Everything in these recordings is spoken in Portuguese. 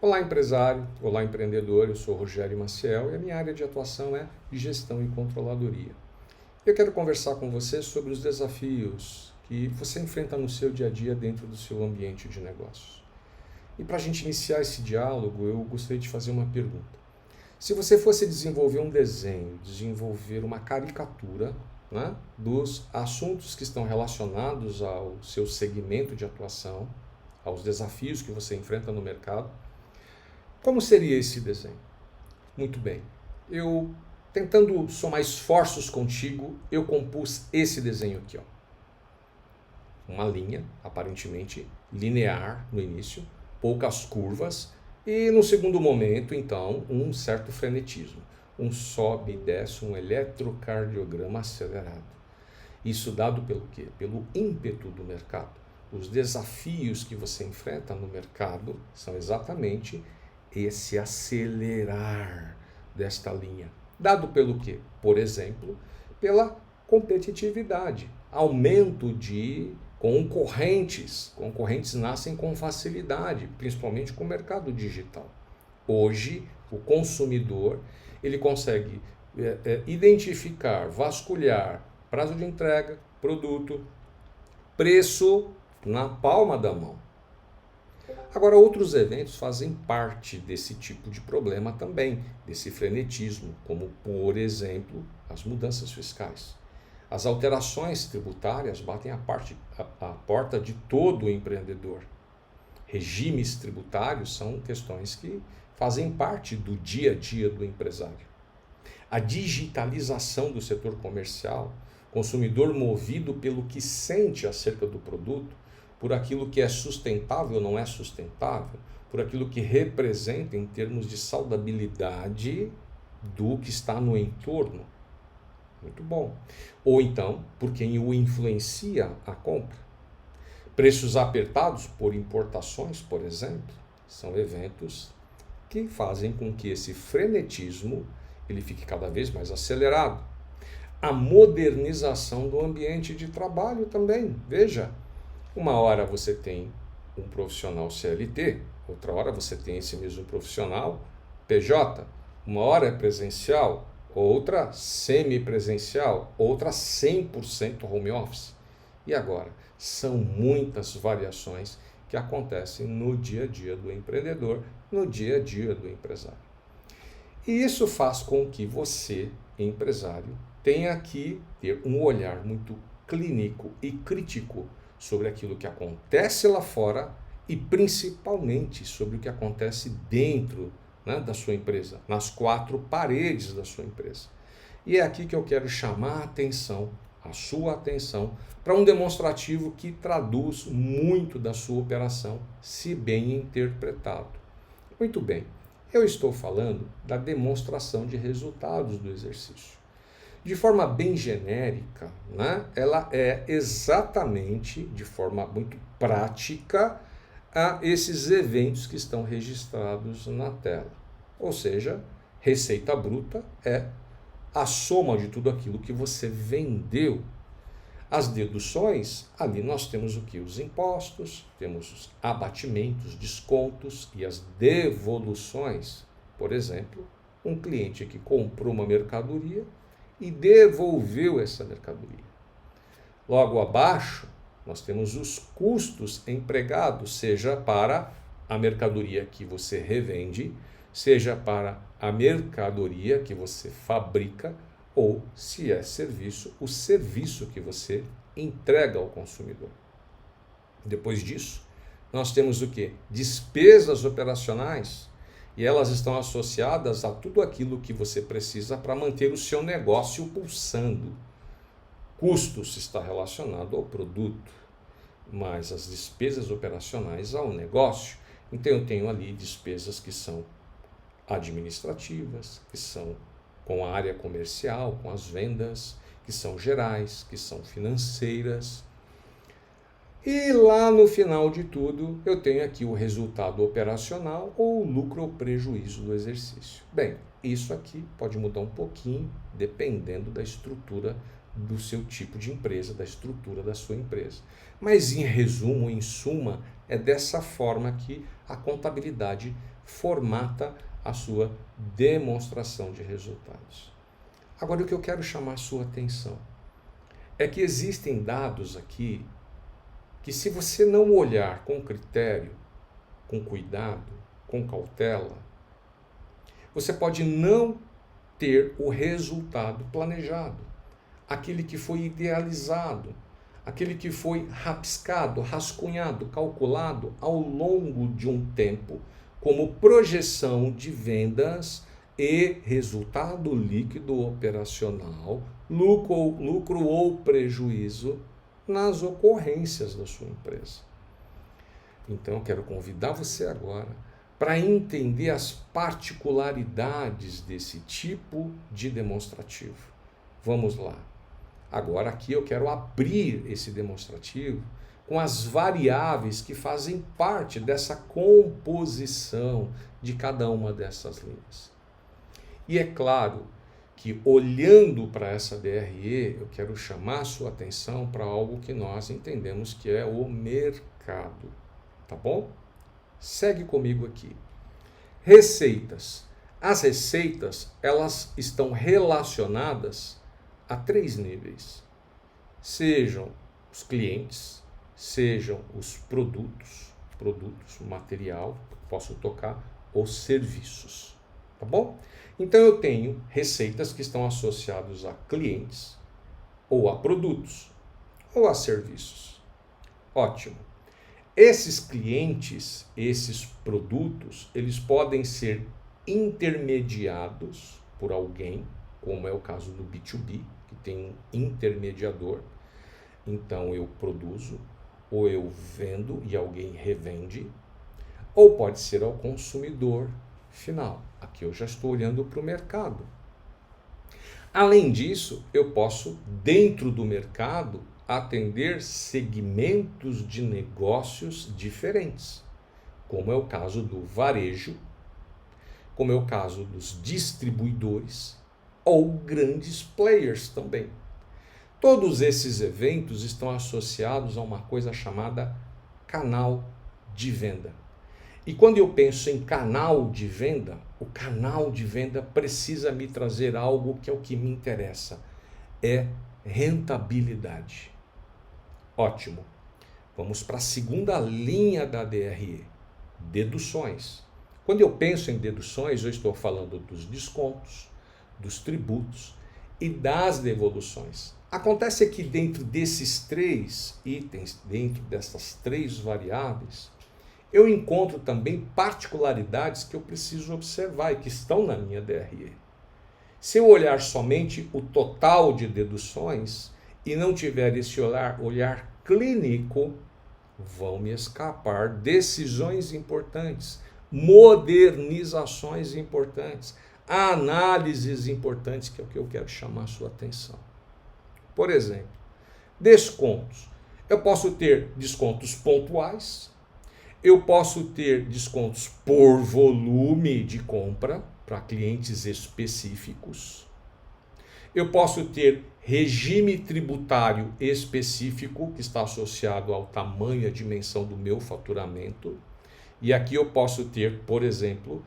Olá, empresário, olá, empreendedor. Eu sou Rogério Maciel e a minha área de atuação é gestão e controladoria. Eu quero conversar com você sobre os desafios que você enfrenta no seu dia a dia dentro do seu ambiente de negócios. E para a gente iniciar esse diálogo, eu gostaria de fazer uma pergunta. Se você fosse desenvolver um desenho, desenvolver uma caricatura, né, dos assuntos que estão relacionados ao seu segmento de atuação, aos desafios que você enfrenta no mercado, como seria esse desenho? Muito bem. Eu, tentando somar esforços contigo, eu compus esse desenho aqui, ó. Uma linha, aparentemente linear no início, poucas curvas, e no segundo momento, então, um certo frenetismo. Um sobe e desce, um eletrocardiograma acelerado. Isso dado pelo quê? Pelo ímpeto do mercado. Os desafios que você enfrenta no mercado são exatamente esse acelerar desta linha. Dado pelo quê? Por exemplo, pela competitividade, aumento de concorrentes. Concorrentes nascem com facilidade, principalmente com o mercado digital. Hoje, o consumidor ele consegue identificar, vasculhar prazo de entrega, produto, preço na palma da mão. Agora, outros eventos fazem parte desse tipo de problema também, desse frenetismo, como, por exemplo, as mudanças fiscais. As alterações tributárias batem a porta de todo empreendedor. Regimes tributários são questões que fazem parte do dia a dia do empresário. A digitalização do setor comercial, consumidor movido pelo que sente acerca do produto, por aquilo que é sustentável ou não é sustentável, por aquilo que representa em termos de saudabilidade do que está no entorno. Muito bom. Ou então, por quem o influencia a compra. Preços apertados por importações, por exemplo, são eventos que fazem com que esse frenetismo ele fique cada vez mais acelerado. A modernização do ambiente de trabalho também. Veja, uma hora você tem um profissional CLT, outra hora você tem esse mesmo profissional PJ. Uma hora é presencial, outra semipresencial, outra 100% home office. E agora? São muitas variações que acontecem no dia a dia do empreendedor, no dia a dia do empresário. E isso faz com que você, empresário, tenha que ter um olhar muito clínico e crítico sobre aquilo que acontece lá fora e principalmente sobre o que acontece dentro, né, da sua empresa, nas quatro paredes da sua empresa. E é aqui que eu quero chamar a sua atenção, para um demonstrativo que traduz muito da sua operação, se bem interpretado. Muito bem, eu estou falando da demonstração de resultados do exercício. De forma bem genérica, né, ela é exatamente, de forma muito prática, a esses eventos que estão registrados na tela. Ou seja, receita bruta é a soma de tudo aquilo que você vendeu. As deduções, ali nós temos o que? Os impostos, temos os abatimentos, descontos e as devoluções. Por exemplo, um cliente que comprou uma mercadoria e devolveu essa mercadoria. Logo abaixo, nós temos os custos empregados, seja para a mercadoria que você revende, seja para a mercadoria que você fabrica, ou, se é serviço, o serviço que você entrega ao consumidor. Depois disso, nós temos o quê? Despesas operacionais, e elas estão associadas a tudo aquilo que você precisa para manter o seu negócio pulsando. Custos está relacionado ao produto, mas as despesas operacionais ao negócio. Então eu tenho ali despesas que são administrativas, que são com a área comercial, com as vendas, que são gerais, que são financeiras. E lá no final de tudo, eu tenho aqui o resultado operacional ou o lucro ou prejuízo do exercício. Bem, isso aqui pode mudar um pouquinho, dependendo da estrutura do seu tipo de empresa, da estrutura da sua empresa. Mas em resumo, em suma, é dessa forma que a contabilidade formata a sua demonstração de resultados. Agora, o que eu quero chamar a sua atenção é que existem dados aqui que, se você não olhar com critério, com cuidado, com cautela, você pode não ter o resultado planejado, aquele que foi idealizado, aquele que foi rabiscado, rascunhado, calculado ao longo de um tempo, como projeção de vendas e resultado líquido operacional, lucro ou prejuízo nas ocorrências da sua empresa. Então, eu quero convidar você agora para entender as particularidades desse tipo de demonstrativo. Vamos lá. Agora aqui eu quero abrir esse demonstrativo com as variáveis que fazem parte dessa composição de cada uma dessas linhas. E é claro que, olhando para essa DRE, eu quero chamar a sua atenção para algo que nós entendemos que é o mercado. Tá bom? Segue comigo aqui. Receitas. As receitas, elas estão relacionadas a 3 níveis. Sejam os clientes, sejam os produtos, material, posso tocar, ou serviços. Tá bom? Então eu tenho receitas que estão associadas a clientes, ou a produtos, ou a serviços. Ótimo. Esses clientes, esses produtos, eles podem ser intermediados por alguém, como é o caso do B2B, que tem um intermediador. Então eu produzo, ou eu vendo e alguém revende, ou pode ser ao consumidor final. Aqui eu já estou olhando para o mercado. Além disso, eu posso, dentro do mercado, atender segmentos de negócios diferentes, como é o caso do varejo, como é o caso dos distribuidores ou grandes players também. Todos esses eventos estão associados a uma coisa chamada canal de venda. E quando eu penso em canal de venda, o canal de venda precisa me trazer algo que é o que me interessa, é rentabilidade. Ótimo. Vamos para a segunda linha da DRE, deduções. Quando eu penso em deduções, eu estou falando dos descontos, dos tributos e das devoluções. Acontece que dentro desses 3 itens, dentro dessas 3 variáveis, eu encontro também particularidades que eu preciso observar e que estão na minha DRE. Se eu olhar somente o total de deduções e não tiver esse olhar clínico, vão me escapar decisões importantes, modernizações importantes, análises importantes, que é o que eu quero chamar a sua atenção. Por exemplo, descontos. Eu posso ter descontos pontuais, eu posso ter descontos por volume de compra para clientes específicos, eu posso ter regime tributário específico que está associado ao tamanho e à dimensão do meu faturamento. E aqui eu posso ter, por exemplo,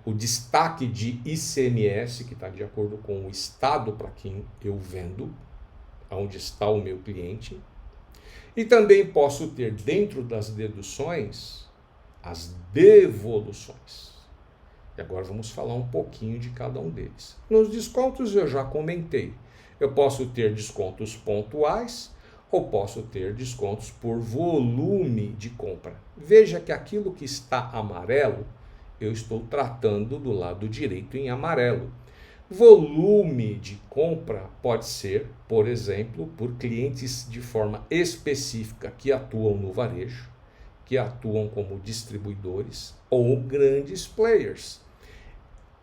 o destaque de ICMS, que está de acordo com o estado para quem eu vendo, onde está o meu cliente. E também posso ter, dentro das deduções, as devoluções. E agora vamos falar um pouquinho de cada um deles. Nos descontos eu já comentei. Eu posso ter descontos pontuais ou posso ter descontos por volume de compra. Veja que aquilo que está amarelo, eu estou tratando do lado direito em amarelo. Volume de compra pode ser, por exemplo, por clientes de forma específica que atuam no varejo, que atuam como distribuidores ou grandes players.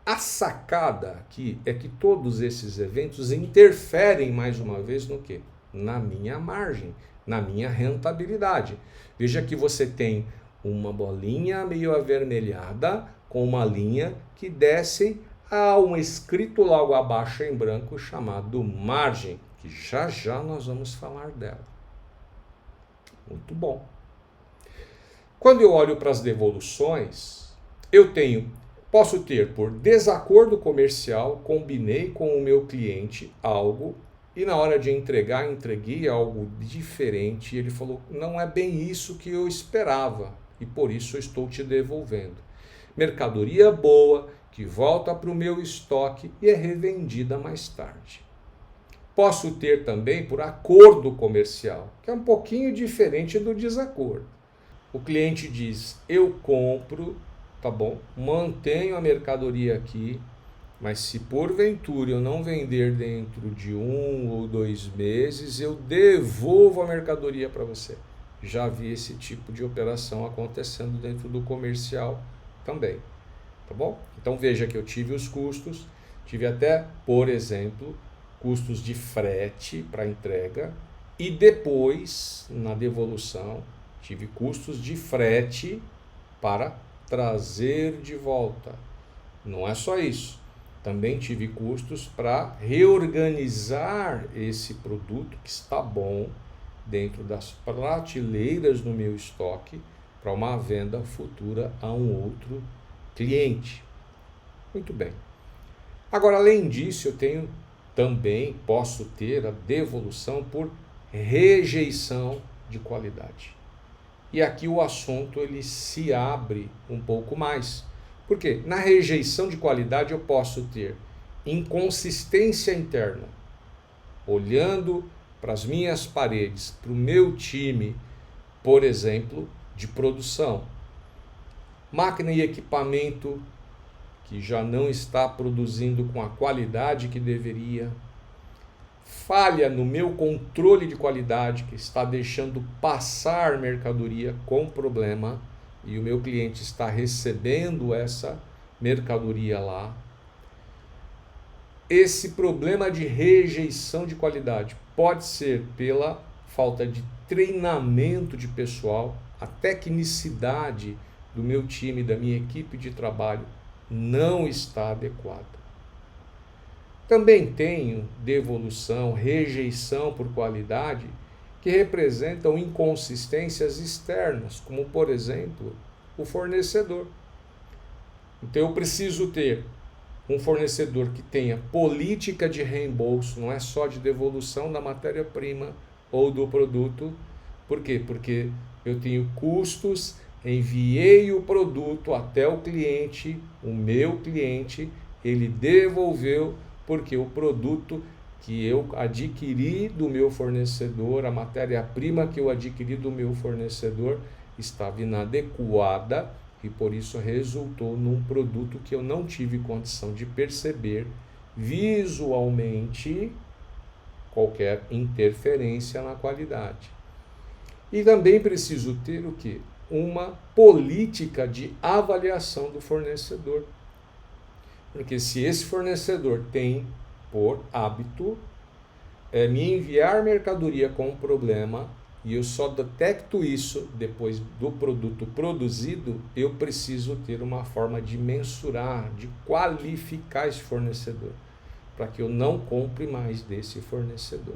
A sacada aqui é que todos esses eventos interferem mais uma vez no quê? Na minha margem, na minha rentabilidade. Veja que você tem uma bolinha meio avermelhada com uma linha que desce a um escrito logo abaixo em branco chamado margem, que já já nós vamos falar dela. Muito bom. Quando eu olho para as devoluções, Posso ter por desacordo comercial, combinei com o meu cliente algo e na hora de entregar, entreguei algo diferente e ele falou, não é bem isso que eu esperava e por isso eu estou te devolvendo. Mercadoria boa que volta para o meu estoque e é revendida mais tarde. Posso ter também por acordo comercial, que é um pouquinho diferente do desacordo. O cliente diz, eu compro, tá bom, mantenho a mercadoria aqui, mas se porventura eu não vender dentro de 1 ou 2 meses, eu devolvo a mercadoria para você. Já vi esse tipo de operação acontecendo dentro do comercial também, tá bom? Então veja que eu tive os custos, tive até, por exemplo, custos de frete para entrega e depois, na devolução, tive custos de frete para trazer de volta. Não é só isso. Também tive custos para reorganizar esse produto que está bom dentro das prateleiras do meu estoque para uma venda futura a um outro cliente. Muito bem. Agora, além disso, posso ter a devolução por rejeição de qualidade. E aqui o assunto ele se abre um pouco mais. Por quê? Na rejeição de qualidade eu posso ter inconsistência interna. Olhando para as minhas paredes, para o meu time, por exemplo, de produção. Máquina e equipamento que já não está produzindo com a qualidade que deveria. Falha no meu controle de qualidade, que está deixando passar mercadoria com problema e o meu cliente está recebendo essa mercadoria lá. Esse problema de rejeição de qualidade pode ser pela falta de treinamento de pessoal, a tecnicidade do meu time, da minha equipe de trabalho não está adequada. Também tenho devolução, rejeição por qualidade, que representam inconsistências externas, como por exemplo, o fornecedor. Então eu preciso ter um fornecedor que tenha política de reembolso, não é só de devolução da matéria-prima ou do produto. Por quê? Porque eu tenho custos, enviei o produto até o cliente, o meu cliente, ele devolveu porque o produto que eu adquiri do meu fornecedor, a matéria-prima que eu adquiri do meu fornecedor estava inadequada e por isso resultou num produto que eu não tive condição de perceber visualmente qualquer interferência na qualidade. E também preciso ter o quê? Uma política de avaliação do fornecedor. Porque se esse fornecedor tem por hábito me enviar mercadoria com problema e eu só detecto isso depois do produto produzido, eu preciso ter uma forma de mensurar, de qualificar esse fornecedor, para que eu não compre mais desse fornecedor.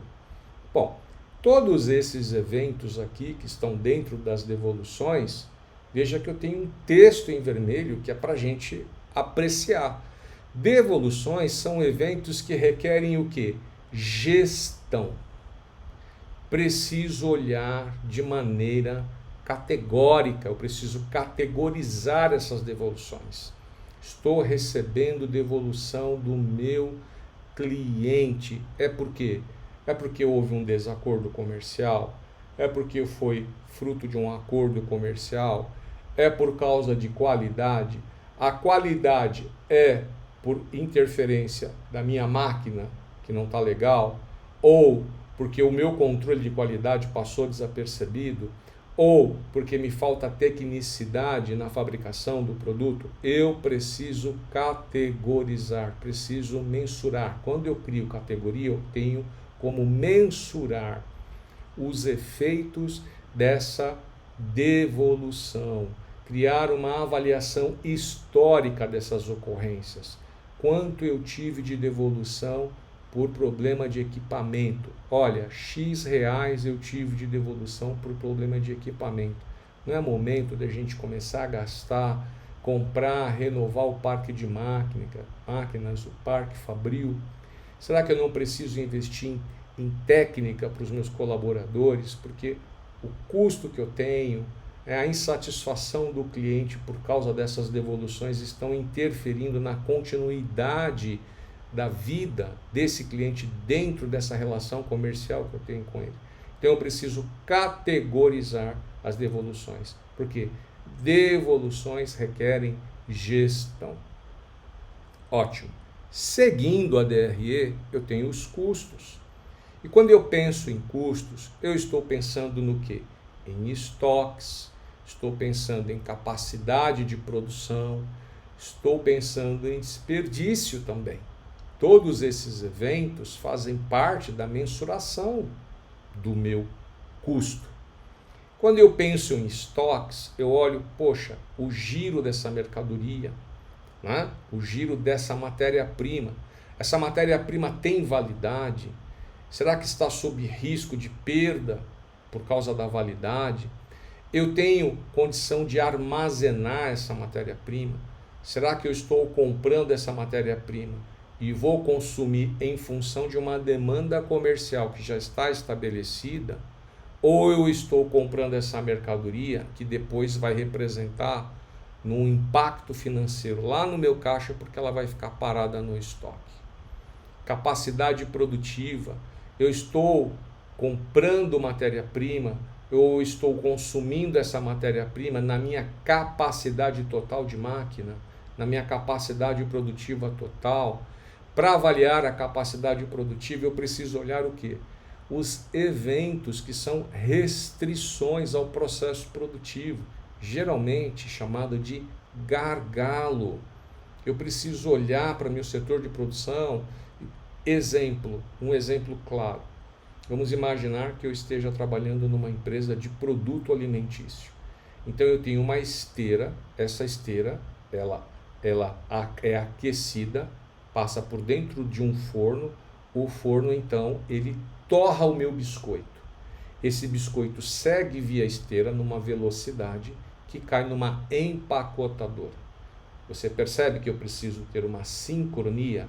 Bom, todos esses eventos aqui que estão dentro das devoluções, veja que eu tenho um texto em vermelho que é para a gente apreciar. Devoluções são eventos que requerem o quê? Gestão. Preciso olhar de maneira categórica, eu preciso categorizar essas devoluções. Estou recebendo devolução do meu cliente. É porque houve um desacordo comercial? É porque foi fruto de um acordo comercial? É por causa de qualidade? A qualidade é por interferência da minha máquina, que não está legal, ou porque o meu controle de qualidade passou desapercebido, ou porque me falta tecnicidade na fabricação do produto, eu preciso categorizar, preciso mensurar. Quando eu crio categoria, eu tenho como mensurar os efeitos dessa devolução, criar uma avaliação histórica dessas ocorrências. Quanto eu tive de devolução por problema de equipamento? Olha, X reais eu tive de devolução por problema de equipamento. Não é momento da gente começar a gastar comprar, renovar o parque de máquinas, o parque fabril? Será que eu não preciso investir em técnica para os meus colaboradores? Porque o custo que eu tenho, a insatisfação do cliente por causa dessas devoluções estão interferindo na continuidade da vida desse cliente dentro dessa relação comercial que eu tenho com ele. Então eu preciso categorizar as devoluções, porque devoluções requerem gestão. Ótimo. Seguindo a DRE, eu tenho os custos. E quando eu penso em custos, eu estou pensando no quê? Em estoques, estou pensando em capacidade de produção, estou pensando em desperdício também. Todos esses eventos fazem parte da mensuração do meu custo. Quando eu penso em estoques, eu olho, poxa, o giro dessa mercadoria, né? O giro dessa matéria-prima. Essa matéria-prima tem validade? Será que está sob risco de perda por causa da validade? Eu tenho condição de armazenar essa matéria-prima? Será que eu estou comprando essa matéria-prima e vou consumir em função de uma demanda comercial que já está estabelecida? Ou eu estou comprando essa mercadoria que depois vai representar um impacto financeiro lá no meu caixa porque ela vai ficar parada no estoque? Capacidade produtiva. Eu estou comprando matéria-prima, eu estou consumindo essa matéria-prima na minha capacidade total de máquina, na minha capacidade produtiva total. Para avaliar a capacidade produtiva, eu preciso olhar o quê? Os eventos que são restrições ao processo produtivo, geralmente chamado de gargalo. Eu preciso olhar para meu setor de produção. Um exemplo claro. Vamos imaginar que eu esteja trabalhando numa empresa de produto alimentício. Então eu tenho uma esteira, essa esteira ela é aquecida, passa por dentro de um forno, o forno então ele torra o meu biscoito. Esse biscoito segue via esteira numa velocidade que cai numa empacotadora. Você percebe que eu preciso ter uma sincronia.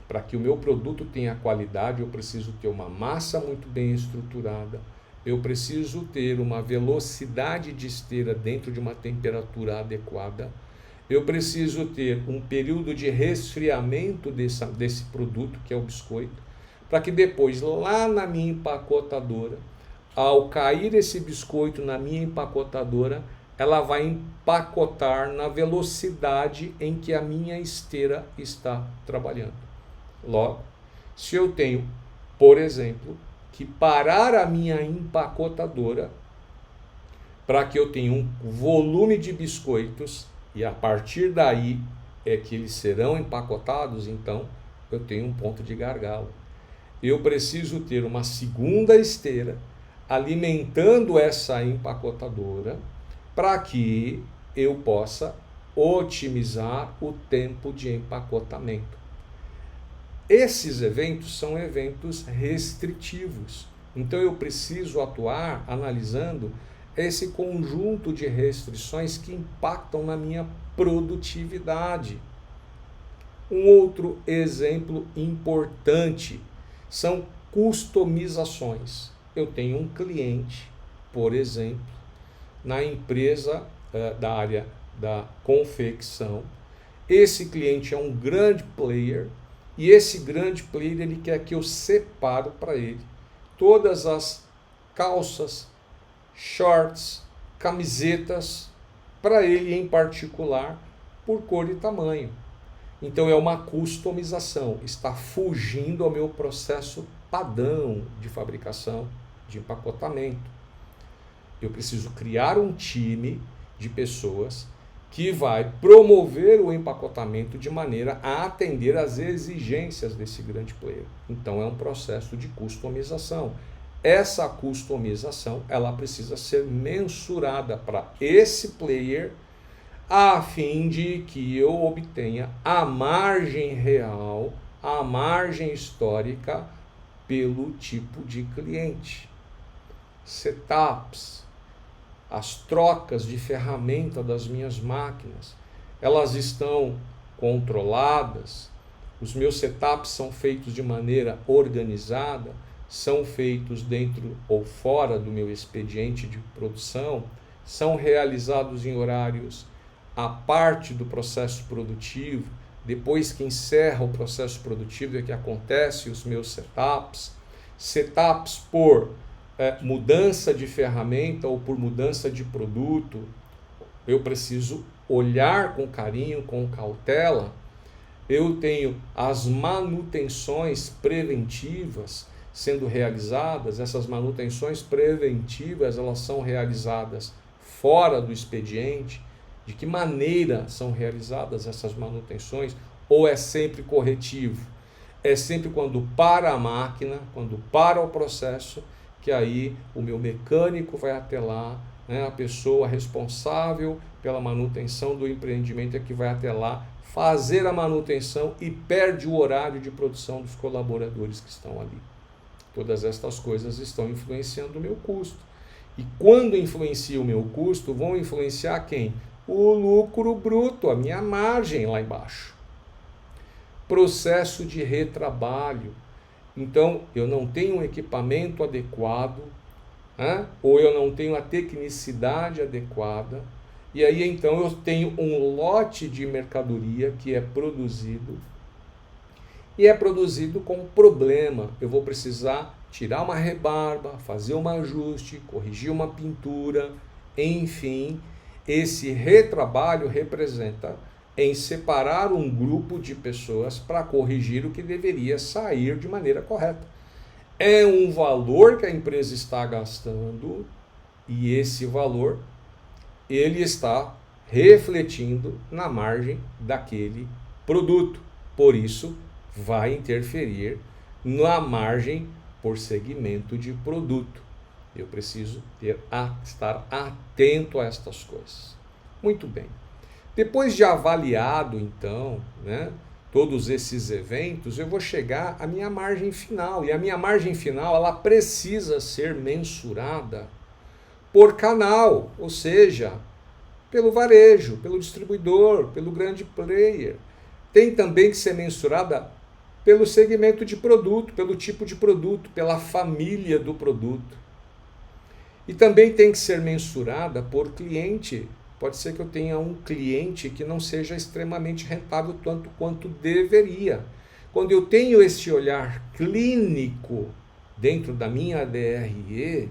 Para que o meu produto tenha qualidade, eu preciso ter uma massa muito bem estruturada, eu preciso ter uma velocidade de esteira dentro de uma temperatura adequada, eu preciso ter um período de resfriamento desse produto, que é o biscoito, para que depois, lá na minha empacotadora, ao cair esse biscoito na minha empacotadora, ela vai empacotar na velocidade em que a minha esteira está trabalhando. Logo, se eu tenho, por exemplo, que parar a minha empacotadora para que eu tenha um volume de biscoitos e a partir daí é que eles serão empacotados, então eu tenho um ponto de gargalo. Eu preciso ter uma segunda esteira alimentando essa empacotadora para que eu possa otimizar o tempo de empacotamento. Esses eventos são eventos restritivos. Então eu preciso atuar analisando esse conjunto de restrições que impactam na minha produtividade. Um outro exemplo importante são customizações. Eu tenho um cliente, por exemplo, na empresa da área da confecção. Esse cliente é um grande player. E esse grande player, ele quer que eu separe para ele todas as calças, shorts, camisetas, para ele em particular, por cor e tamanho. Então é uma customização, está fugindo ao meu processo padrão de fabricação, de empacotamento. Eu preciso criar um time de pessoas que vai promover o empacotamento de maneira a atender às exigências desse grande player. Então é um processo de customização. Essa customização, ela precisa ser mensurada para esse player a fim de que eu obtenha a margem real, a margem histórica pelo tipo de cliente. Setups, as trocas de ferramenta das minhas máquinas. elas estão controladas, os meus setups são feitos de maneira organizada, são feitos dentro ou fora do meu expediente de produção, são realizados em horários à parte do processo produtivo, depois que encerra o processo produtivo é que acontece os meus setups por mudança de ferramenta ou por mudança de produto, eu preciso olhar com carinho, com cautela. Eu tenho as manutenções preventivas sendo realizadas. Essas manutenções preventivas, elas são realizadas fora do expediente. De que maneira são realizadas essas manutenções? Ou é sempre corretivo? É sempre quando para a máquina, quando para o processo, que aí o meu mecânico vai até lá, né? A pessoa responsável pela manutenção do empreendimento é que vai até lá fazer a manutenção e perde o horário de produção dos colaboradores que estão ali. Todas estas coisas estão influenciando o meu custo. E quando influencia o meu custo, vão influenciar quem? O lucro bruto, a minha margem lá embaixo. Processo de retrabalho. Então, eu não tenho um equipamento adequado, ou eu não tenho a tecnicidade adequada, e aí então eu tenho um lote de mercadoria que é produzido, e é produzido com problema. Eu vou precisar tirar uma rebarba, fazer um ajuste, corrigir uma pintura, enfim. Esse retrabalho representa em separar um grupo de pessoas para corrigir o que deveria sair de maneira correta. É um valor que a empresa está gastando e esse valor ele está refletindo na margem daquele produto. Por isso, vai interferir na margem por segmento de produto. Eu preciso estar atento a estas coisas. Muito bem. Depois de avaliado, então, todos esses eventos, eu vou chegar à minha margem final. E a minha margem final, ela precisa ser mensurada por canal, ou seja, pelo varejo, pelo distribuidor, pelo grande player. Tem também que ser mensurada pelo segmento de produto, pelo tipo de produto, pela família do produto. E também tem que ser mensurada por cliente. Pode ser que eu tenha um cliente que não seja extremamente rentável tanto quanto deveria. Quando eu tenho esse olhar clínico dentro da minha DRE,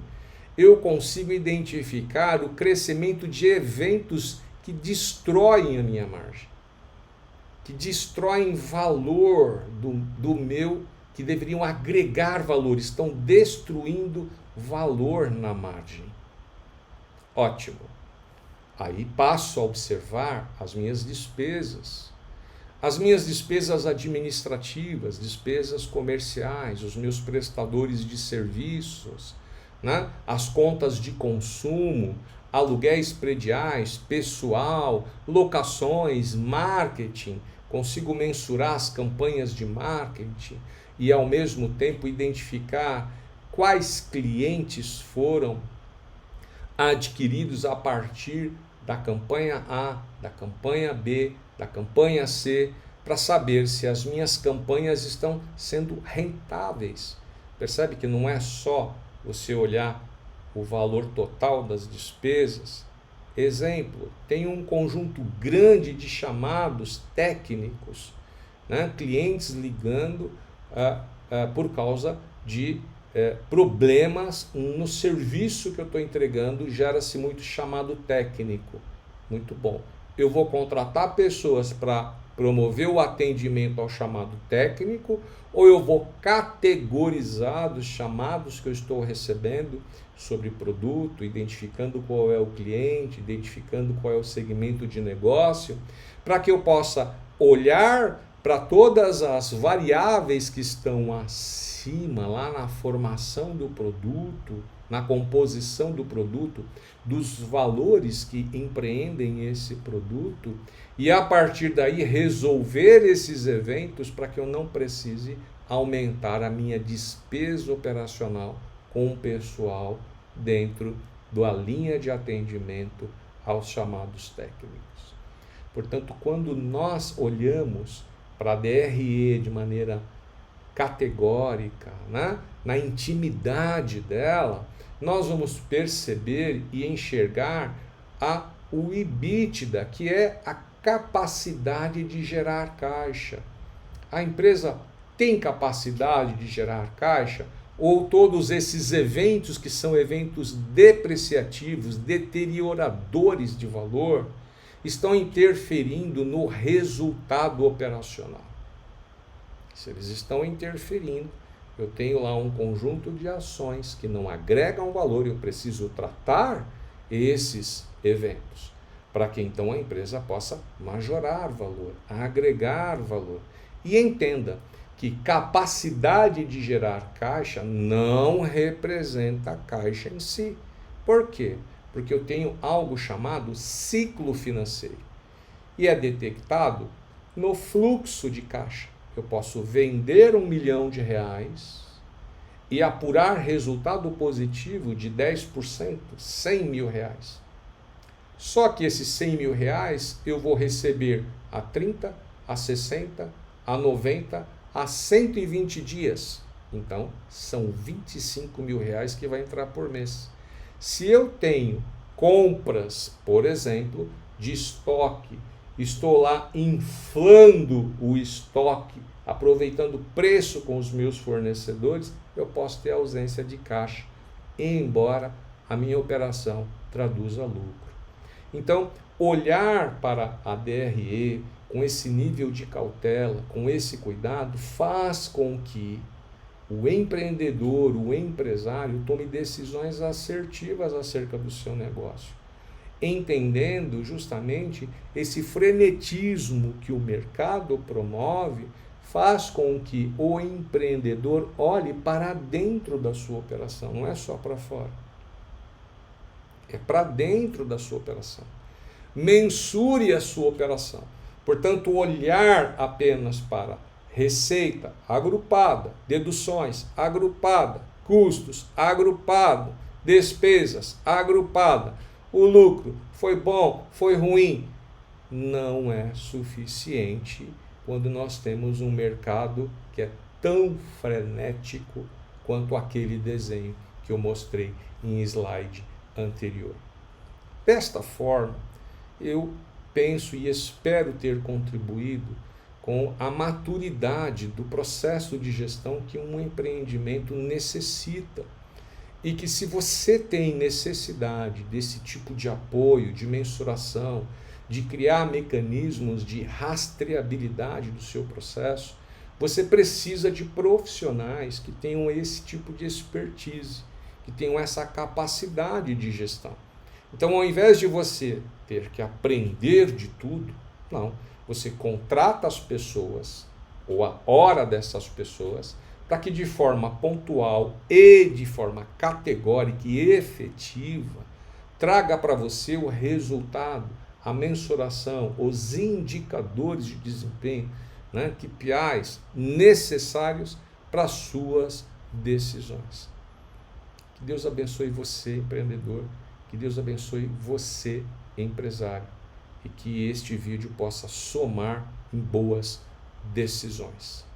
eu consigo identificar o crescimento de eventos que destroem a minha margem, que destroem valor do meu, que deveriam agregar valor, estão destruindo valor na margem. Ótimo. Aí passo a observar as minhas despesas administrativas, despesas comerciais, os meus prestadores de serviços, as contas de consumo, aluguéis prediais, pessoal, locações, marketing. Consigo mensurar as campanhas de marketing e ao mesmo tempo identificar quais clientes foram adquiridos a partir da campanha A, da campanha B, da campanha C, para saber se as minhas campanhas estão sendo rentáveis. Percebe que não é só você olhar o valor total das despesas. Exemplo, tem um conjunto grande de chamados técnicos, clientes ligando por causa de problemas no serviço que eu estou entregando, gera-se muito chamado técnico. Muito bom. Eu vou contratar pessoas para promover o atendimento ao chamado técnico, ou eu vou categorizar os chamados que eu estou recebendo sobre produto, identificando qual é o cliente, identificando qual é o segmento de negócio, para que eu possa olhar para todas as variáveis que estão acima, lá na formação do produto, na composição do produto, dos valores que empreendem esse produto, e a partir daí resolver esses eventos para que eu não precise aumentar a minha despesa operacional com o pessoal dentro da linha de atendimento aos chamados técnicos. Portanto, quando nós olhamos para a DRE de maneira categórica, né, na intimidade dela, nós vamos perceber e enxergar o EBITDA, que é a capacidade de gerar caixa. A empresa tem capacidade de gerar caixa? Ou todos esses eventos que são eventos depreciativos, deterioradores de valor, estão interferindo no resultado operacional? Se eles estão interferindo, eu tenho lá um conjunto de ações que não agregam valor e eu preciso tratar esses eventos, para que então a empresa possa majorar valor, agregar valor. E entenda que capacidade de gerar caixa não representa a caixa em si. Por quê? Porque eu tenho algo chamado ciclo financeiro e é detectado no fluxo de caixa. Eu posso vender R$1 milhão e apurar resultado positivo de 10%, R$100 mil. Só que esses R$100 mil eu vou receber a 30, a 60, a 90, a 120 dias. Então, são R$25 mil que vai entrar por mês. Se eu tenho compras, por exemplo, de estoque, estou lá inflando o estoque, aproveitando o preço com os meus fornecedores, eu posso ter ausência de caixa, embora a minha operação traduza lucro. Então, olhar para a DRE com esse nível de cautela, com esse cuidado, faz com que o empreendedor, o empresário, tome decisões assertivas acerca do seu negócio, entendendo justamente esse frenetismo que o mercado promove, faz com que o empreendedor olhe para dentro da sua operação, não é só para fora. É para dentro da sua operação. Mensure a sua operação. Portanto, olhar apenas para receita agrupada, deduções agrupada, custos agrupado, despesas agrupada, o lucro foi bom, foi ruim, não é suficiente quando nós temos um mercado que é tão frenético quanto aquele desenho que eu mostrei em slide anterior. Desta forma, eu penso e espero ter contribuído com a maturidade do processo de gestão que um empreendimento necessita. E que se você tem necessidade desse tipo de apoio, de mensuração, de criar mecanismos de rastreabilidade do seu processo, você precisa de profissionais que tenham esse tipo de expertise, que tenham essa capacidade de gestão. Então, ao invés de você ter que aprender de tudo, não, você contrata as pessoas, ou a hora dessas pessoas, para que de forma pontual e de forma categórica e efetiva, traga para você o resultado, a mensuração, os indicadores de desempenho, né, KPIs necessários para as suas decisões. Que Deus abençoe você, empreendedor, que Deus abençoe você, empresário, e que este vídeo possa somar em boas decisões.